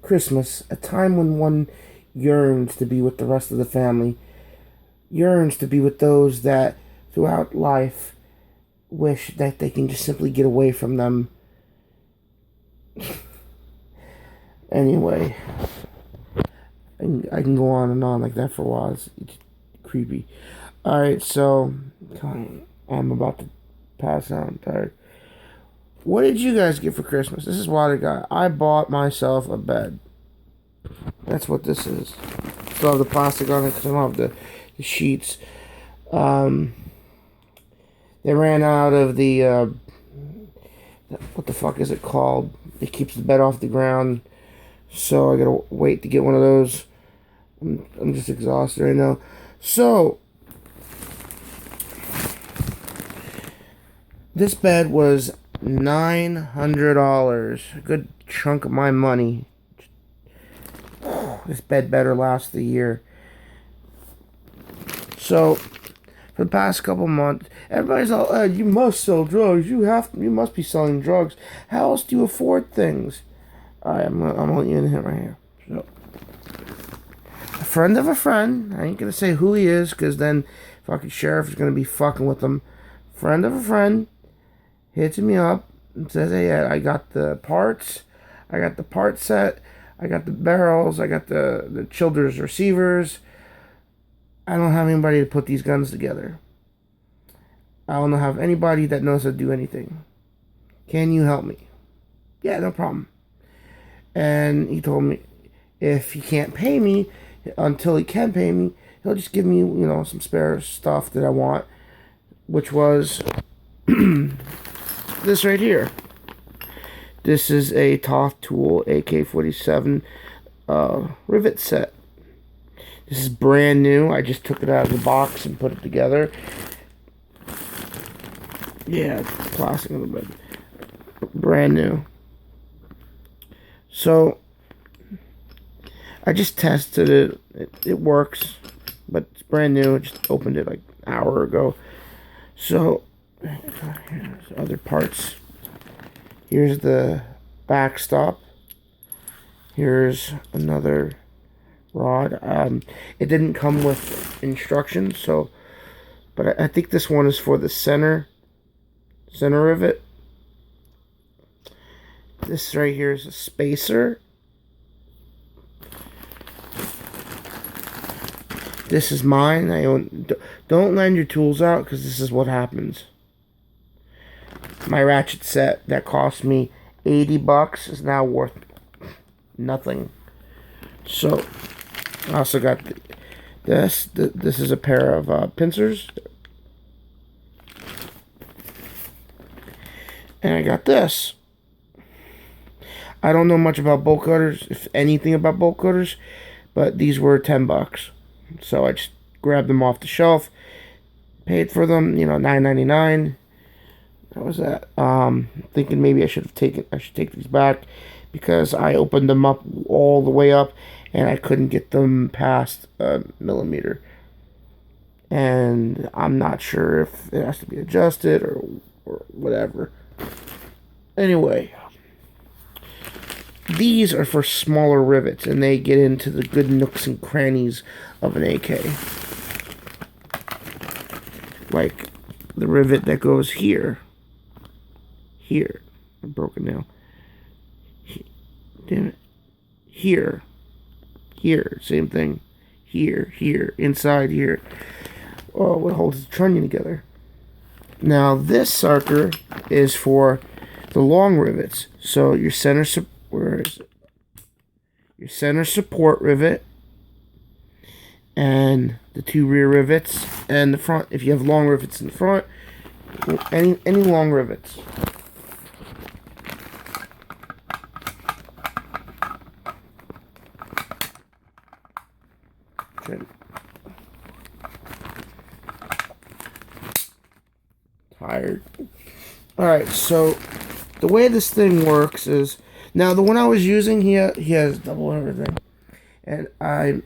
Christmas, a time when one yearns to be with the rest of the family, yearns to be with those that throughout life wish that they can just simply get away from them. Anyway, I can go on and on like that for a while. It's creepy. Alright, so I'm about to pass out. I'm tired. What did you guys get for Christmas? This is what I got. I bought myself a bed. That's what this is. Still have the plastic on it because I don't have the sheets. Um, they ran out of the what the fuck is it called? It keeps the bed off the ground. So I gotta wait to get one of those. I'm just exhausted right now. So this bed was $900. A good chunk of my money. This bed better last the year. So for the past couple months, everybody's all, you must sell drugs. You must be selling drugs. How else do you afford things? Alright, I'm gonna let you in here right here. So, a friend of a friend, I ain't gonna say who he is, because then fucking sheriff is gonna be fucking with him. Friend of a friend hits me up and says, hey, I got the parts, I got the part set, I got the barrels, I got the Childers receivers. I don't have anybody to put these guns together. I don't have anybody that knows how to do anything. Can you help me? Yeah, no problem. And he told me if he can't pay me, until he can pay me, he'll just give me, some spare stuff that I want, which was this right here. This is a Toth Tool AK-47 rivet set. This is brand new. I just took it out of the box and put it together. Yeah, it's plastic a little bit. Brand new. So, I just tested it. It works, but it's brand new. I just opened it like an hour ago. So, here's other parts. Here's the backstop. Here's another rod. It didn't come with instructions, so, but I think this one is for the center rivet. This right here is a spacer. This is mine. Don't lend your tools out, because this is what happens. My ratchet set that cost me $80 is now worth nothing. So I also got this. This is a pair of pincers. And I got this. I don't know much about bolt cutters, if anything about bolt cutters, but these were $10. So I just grabbed them off the shelf, paid for them, $9.99. That was that. Thinking maybe I should take these back, because I opened them up all the way up and I couldn't get them past a millimeter. And I'm not sure if it has to be adjusted or whatever. Anyway, these are for smaller rivets, and they get into the good nooks and crannies of an AK. Like the rivet that goes here. Here. I broke it now. Damn it. Here. Here. Same thing. Here. Here. Inside here. Oh, what holds the trunnion together. Now, this sucker is for the long rivets. So, your center support rivet, and the two rear rivets, and the front. If you have long rivets in the front, any long rivets. Tired. Alright, so the way this thing works is, now the one I was using, he has double everything, and I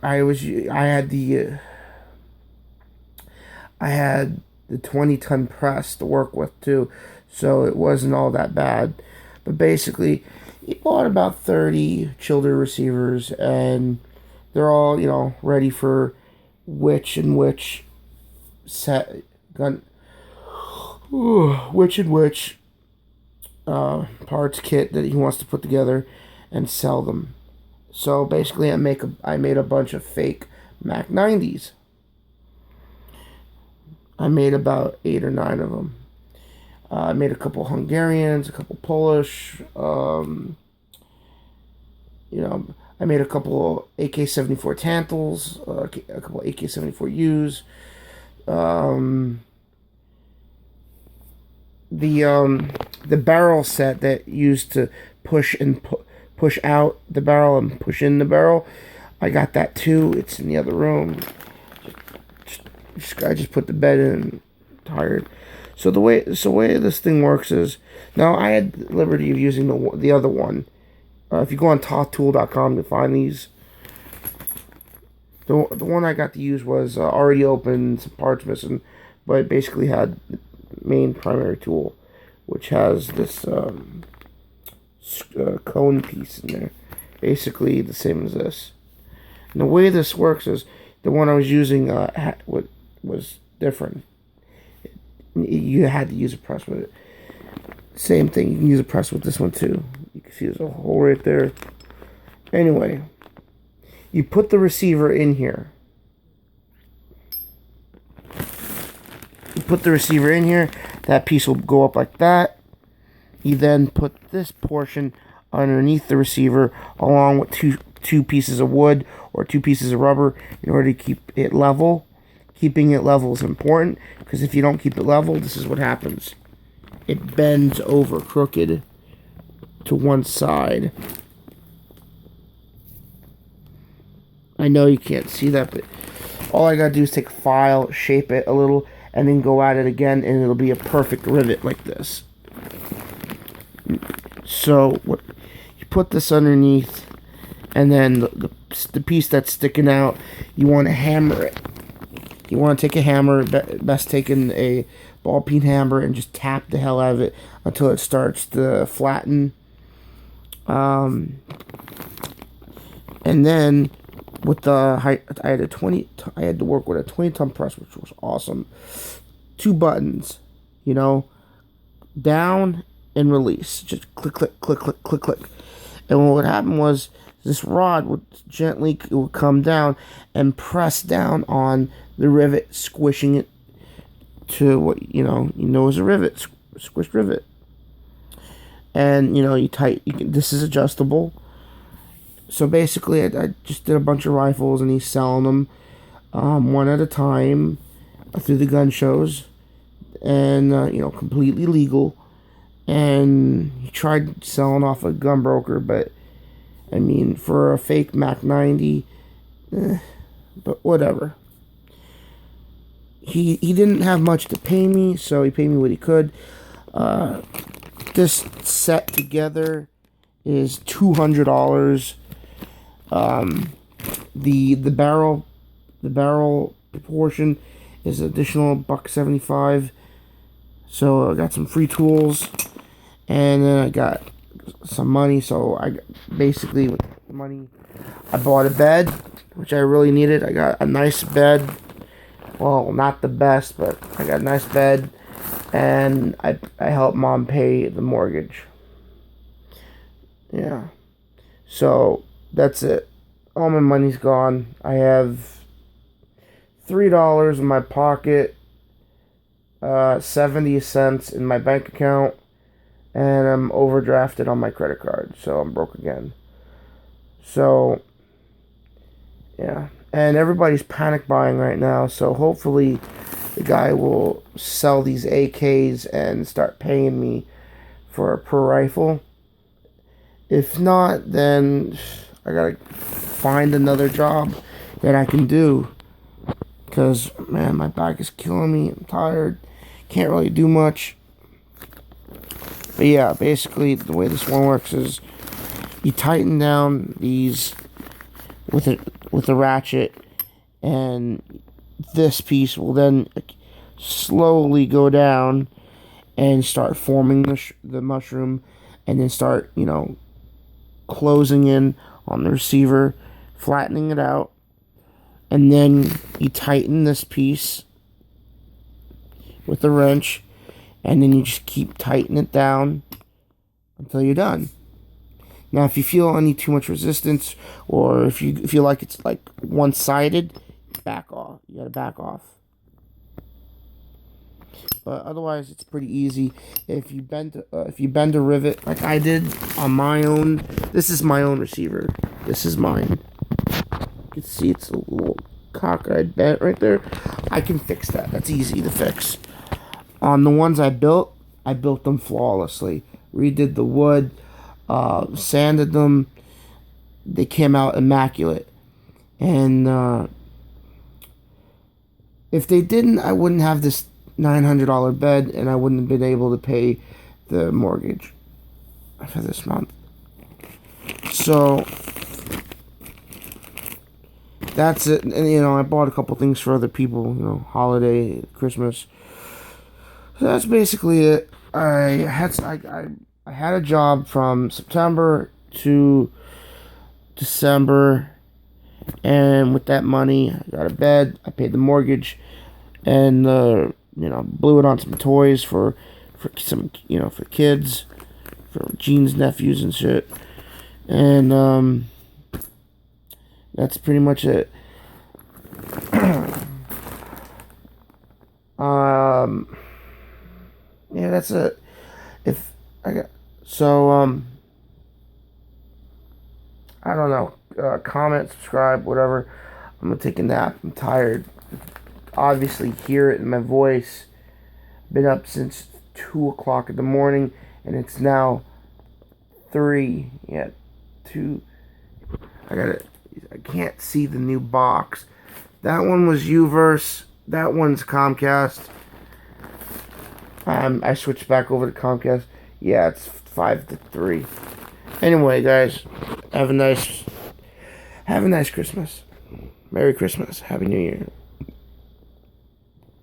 had the 20-ton press to work with too, so it wasn't all that bad. But basically, He bought about 30 children receivers, and they're all, ready for which set gun, which parts kit that he wants to put together and sell them. So basically, I made a bunch of fake Mac 90s. I made about 8 or 9 of them. I made a couple Hungarians, a couple Polish. I made a couple AK-74 Tantals, a couple AK-74Us. The barrel set that used to push out the barrel and push in the barrel, I got that too. It's in the other room. I just put the bed in. Tired. So the way this thing works is, now I had the liberty of using the other one. If you go on TothTool.com to find these, the one I got to use was already open, some parts missing, but it basically had the main primary tool, which has this cone piece in there, basically the same as this. And the way this works is, the one I was using was different. You had to use a press with it. Same thing, you can use a press with this one too. You can see there's a hole right there. Anyway, you put the receiver in here. You put the receiver in here, that piece will go up like that. You then put this portion underneath the receiver along with two pieces of wood or 2 pieces of rubber in order to keep it level. Keeping it level is important, because if you don't keep it level, this is what happens. It bends over crooked to one side. I know you can't see that, but all I gotta do is take a file, shape it a little, and then go at it again, and it'll be a perfect rivet like this. So you put this underneath, and then the piece that's sticking out, you want to hammer it. You want to take a hammer, best taking a ball peen hammer, and just tap the hell out of it until it starts to flatten. And then with the height, I had to work with a 20-ton press, which was awesome. 2 buttons, down and release. Just click, click, click, click, click, click. And what would happen was, this rod would come down and press down on the rivet, squishing it to what is a rivet, squished rivet. And this is adjustable. So basically, I just did a bunch of rifles, and he's selling them one at a time through the gun shows, and completely legal. And he tried selling off a gun broker, but I mean, for a fake Mac 90, but whatever. He didn't have much to pay me, so he paid me what he could. This set together is $200. The barrel portion is additional $1.75. So I got some free tools, and then I got some money. So basically with the money, I bought a bed, which I really needed. I got a nice bed. Well, not the best, but I got a nice bed, and I helped Mom pay the mortgage. Yeah. So that's it. All my money's gone. I have $3 in my pocket, 70 cents in my bank account, and I'm overdrafted on my credit card, so I'm broke again. So, yeah. And everybody's panic buying right now, so hopefully the guy will sell these AKs and start paying me for per rifle. If not, then I gotta find another job that I can do. Because, man, my back is killing me. I'm tired. Can't really do much. But yeah, basically the way this one works is you tighten down these with a ratchet, and this piece will then slowly go down and start forming the mushroom, and then start closing in on the receiver, flattening it out, and then you tighten this piece with the wrench, and then you just keep tightening it down until you're done. Now, if you feel any too much resistance, or if you feel like it's like one-sided, back off. You gotta back off. But otherwise, it's pretty easy. If you bend a rivet like I did on my own, this is my own receiver. This is mine. You can see it's a little cockeyed bent right there. I can fix that. That's easy to fix. On the ones I built them flawlessly. Redid the wood, sanded them. They came out immaculate. And if they didn't, I wouldn't have this $900 bed, and I wouldn't have been able to pay the mortgage for this month. So that's it. And I bought a couple things for other people, holiday, Christmas. So that's basically it. I had a job from September to December, and with that money, I got a bed, I paid the mortgage, and blew it on some toys for some, for kids, for Gene's nephews and shit. And that's pretty much it. Yeah, that's it. If I got I don't know. Comment, subscribe, whatever. I'm gonna take a nap. I'm tired. Obviously, hear it in my voice. Been up since 2 o'clock in the morning, and it's now 3. Yeah, 2. I can't see the new box. That one was Uverse. That one's Comcast. I switched back over to Comcast. Yeah, it's 5 to 3. Anyway, guys, have a nice Christmas. Merry Christmas. Happy New Year.